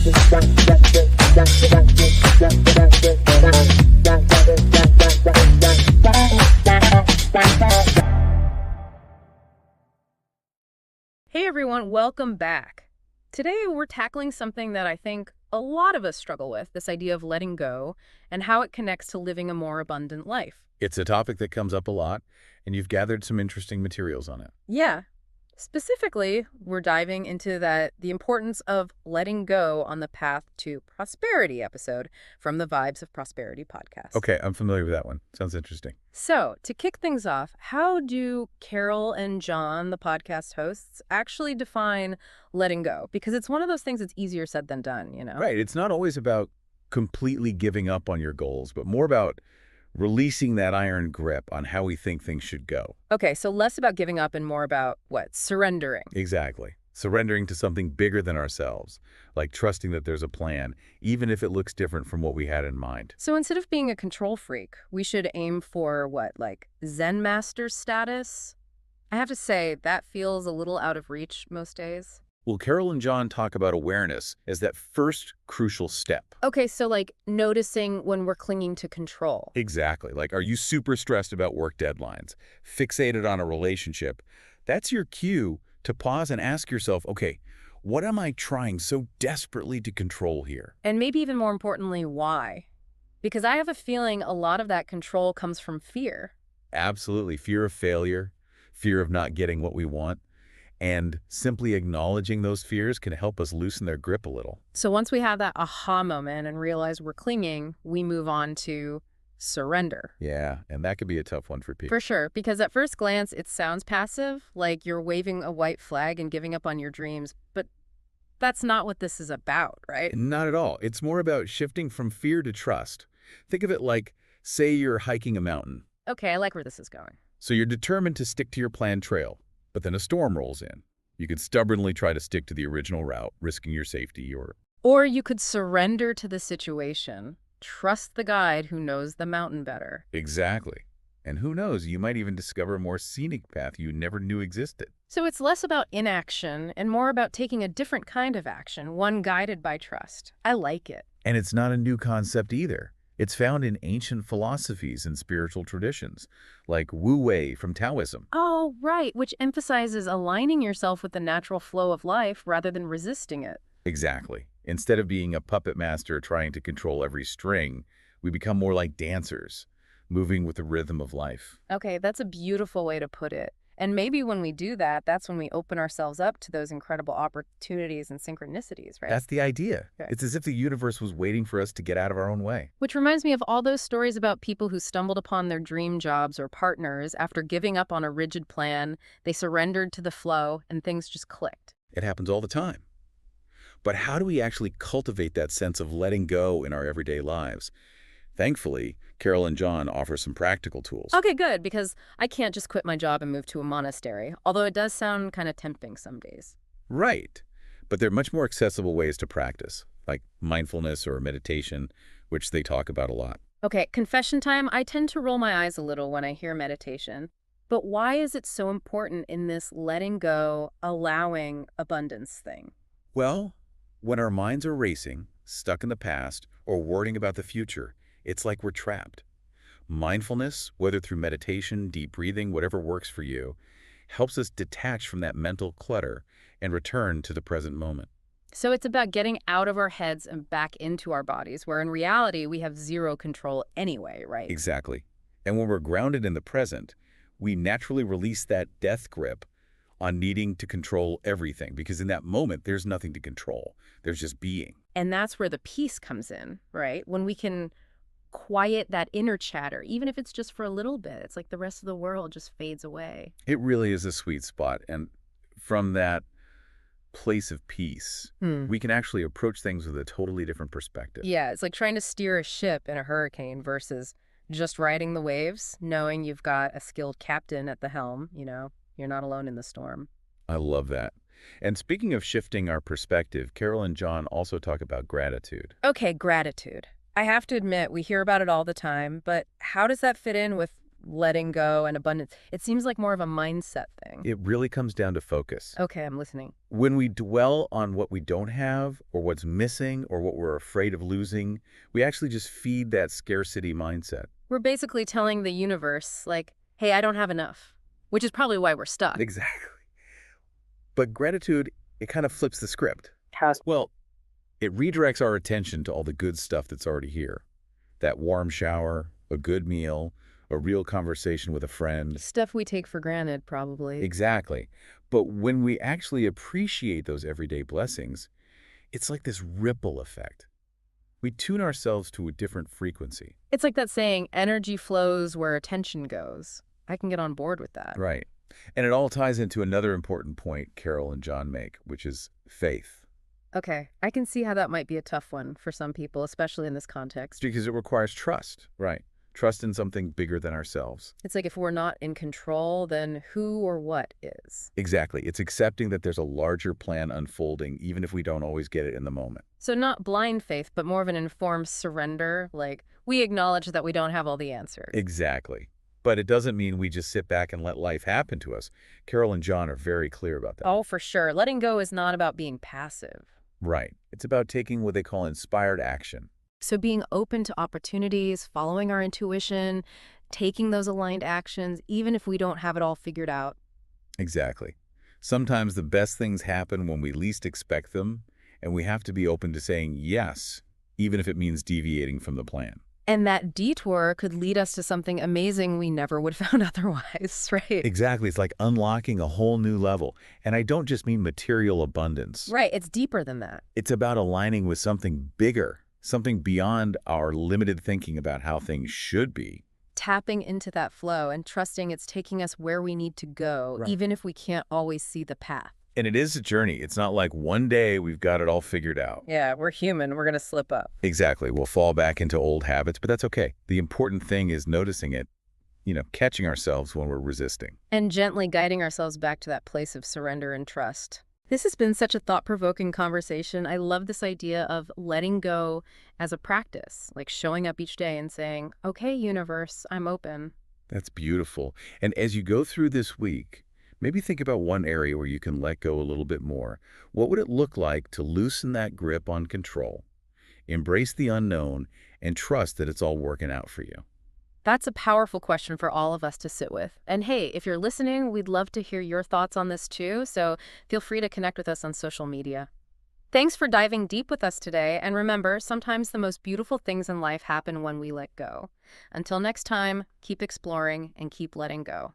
Hey everyone, welcome back. Today we're tackling something that I think a lot of us struggle with, this idea of letting go and how it connects to living a more abundant life. It's a topic that comes up a lot, and you've gathered some interesting materials on it. Yeah. Specifically, we're diving into the importance of letting go on the path to prosperity episode from the Vibes of Prosperity podcast. Okay, I'm familiar with that one. Sounds interesting. So, to kick things off, how do Carol and John, the podcast hosts, actually define letting go? Because it's one of those things that's easier said than done, you know? Right, it's not always about completely giving up on your goals, but more about releasing that iron grip on how we think things should go. Okay, so less about giving up and more about, what, surrendering. Exactly. Surrendering to something bigger than ourselves, like trusting that there's a plan, even if it looks different from what we had in mind. So instead of being a control freak, we should aim for, what, like Zen master status? I have to say, that feels a little out of reach most days. Well, Carol and John talk about awareness as that first crucial step. Okay, so like noticing when we're clinging to control. Exactly. Like, are you super stressed about work deadlines, fixated on a relationship? That's your cue to pause and ask yourself, okay, what am I trying so desperately to control here? And maybe even more importantly, why? Because I have a feeling a lot of that control comes from fear. Absolutely. Fear of failure, fear of not getting what we want. And simply acknowledging those fears can help us loosen their grip a little. So once we have that aha moment and realize we're clinging, we move on to surrender. Yeah, and that could be a tough one for people. For sure, because at first glance, it sounds passive, like you're waving a white flag and giving up on your dreams, but that's not what this is about, right? Not at all. It's more about shifting from fear to trust. Think of it like, say you're hiking a mountain. Okay, I like where this is going. So you're determined to stick to your planned trail, but then a storm rolls in. You could stubbornly try to stick to the original route, risking your safety, Or you could surrender to the situation, trust the guide who knows the mountain better. Exactly. And who knows, you might even discover a more scenic path you never knew existed. So it's less about inaction and more about taking a different kind of action, one guided by trust. I like it. And it's not a new concept either. It's found in ancient philosophies and spiritual traditions, like Wu Wei from Taoism. Oh, right, which emphasizes aligning yourself with the natural flow of life rather than resisting it. Exactly. Instead of being a puppet master trying to control every string, we become more like dancers, moving with the rhythm of life. Okay, that's a beautiful way to put it. And maybe when we do that, that's when we open ourselves up to those incredible opportunities and synchronicities, right? That's the idea. Okay. It's as if the universe was waiting for us to get out of our own way. Which reminds me of all those stories about people who stumbled upon their dream jobs or partners after giving up on a rigid plan. They surrendered to the flow and things just clicked. It happens all the time. But how do we actually cultivate that sense of letting go in our everyday lives? Thankfully, Carol and John offer some practical tools. Okay, good, because I can't just quit my job and move to a monastery, although it does sound kind of tempting some days. Right. But there are much more accessible ways to practice, like mindfulness or meditation, which they talk about a lot. Okay, confession time. I tend to roll my eyes a little when I hear meditation. But why is it so important in this letting go, allowing abundance thing? Well, when our minds are racing, stuck in the past, or worrying about the future, it's like we're trapped. Mindfulness, whether through meditation, deep breathing, whatever works for you, helps us detach from that mental clutter and return to the present moment. So it's about getting out of our heads and back into our bodies, where in reality we have zero control anyway, right? Exactly. And when we're grounded in the present, we naturally release that death grip on needing to control everything, because in that moment, there's nothing to control. There's just being. And that's where the peace comes in, right? When we can quiet that inner chatter, even if it's just for a little bit. It's like the rest of the world just fades away. It really is a sweet spot. And from that place of peace, we can actually approach things with a totally different perspective. Yeah, it's like trying to steer a ship in a hurricane versus just riding the waves, knowing you've got a skilled captain at the helm, you know, you're not alone in the storm. I love that. And speaking of shifting our perspective, Carol and John also talk about gratitude. Okay, gratitude. I have to admit, we hear about it all the time, but how does that fit in with letting go and abundance. It seems like more of a mindset thing. It really comes down to focus. Okay, I'm listening. When we dwell on what we don't have or what's missing or what we're afraid of losing, we actually just feed that scarcity mindset. We're basically telling the universe, like, hey, I don't have enough, which is probably why we're stuck. Exactly. But gratitude, it kind of flips the script. How? Well, it redirects our attention to all the good stuff that's already here. That warm shower, a good meal, a real conversation with a friend. Stuff we take for granted, probably. Exactly. But when we actually appreciate those everyday blessings, it's like this ripple effect. We tune ourselves to a different frequency. It's like that saying, energy flows where attention goes. I can get on board with that. Right. And it all ties into another important point Carol and John make, which is faith. Okay, I can see how that might be a tough one for some people, especially in this context. Because it requires trust, right? Trust in something bigger than ourselves. It's like if we're not in control, then who or what is? Exactly. It's accepting that there's a larger plan unfolding, even if we don't always get it in the moment. So not blind faith, but more of an informed surrender, like we acknowledge that we don't have all the answers. Exactly. But it doesn't mean we just sit back and let life happen to us. Carol and John are very clear about that. Oh, for sure. Letting go is not about being passive. Right. It's about taking what they call inspired action. So being open to opportunities, following our intuition, taking those aligned actions, even if we don't have it all figured out. Exactly. Sometimes the best things happen when we least expect them, and we have to be open to saying yes, even if it means deviating from the plan. And that detour could lead us to something amazing we never would have found otherwise, right? Exactly. It's like unlocking a whole new level. And I don't just mean material abundance. Right, it's deeper than that. It's about aligning with something bigger, something beyond our limited thinking about how things should be. Tapping into that flow and trusting it's taking us where we need to go, Right. even if we can't always see the path. And it is a journey. It's not like one day we've got it all figured out. Yeah, we're human. We're going to slip up. Exactly. We'll fall back into old habits, but that's okay. The important thing is noticing it, catching ourselves when we're resisting. And gently guiding ourselves back to that place of surrender and trust. This has been such a thought-provoking conversation. I love this idea of letting go as a practice, like showing up each day and saying, okay, universe, I'm open. That's beautiful. And as you go through this week, maybe think about one area where you can let go a little bit more. What would it look like to loosen that grip on control, embrace the unknown, and trust that it's all working out for you? That's a powerful question for all of us to sit with. And hey, if you're listening, we'd love to hear your thoughts on this too, so feel free to connect with us on social media. Thanks for diving deep with us today, and remember, sometimes the most beautiful things in life happen when we let go. Until next time, keep exploring and keep letting go.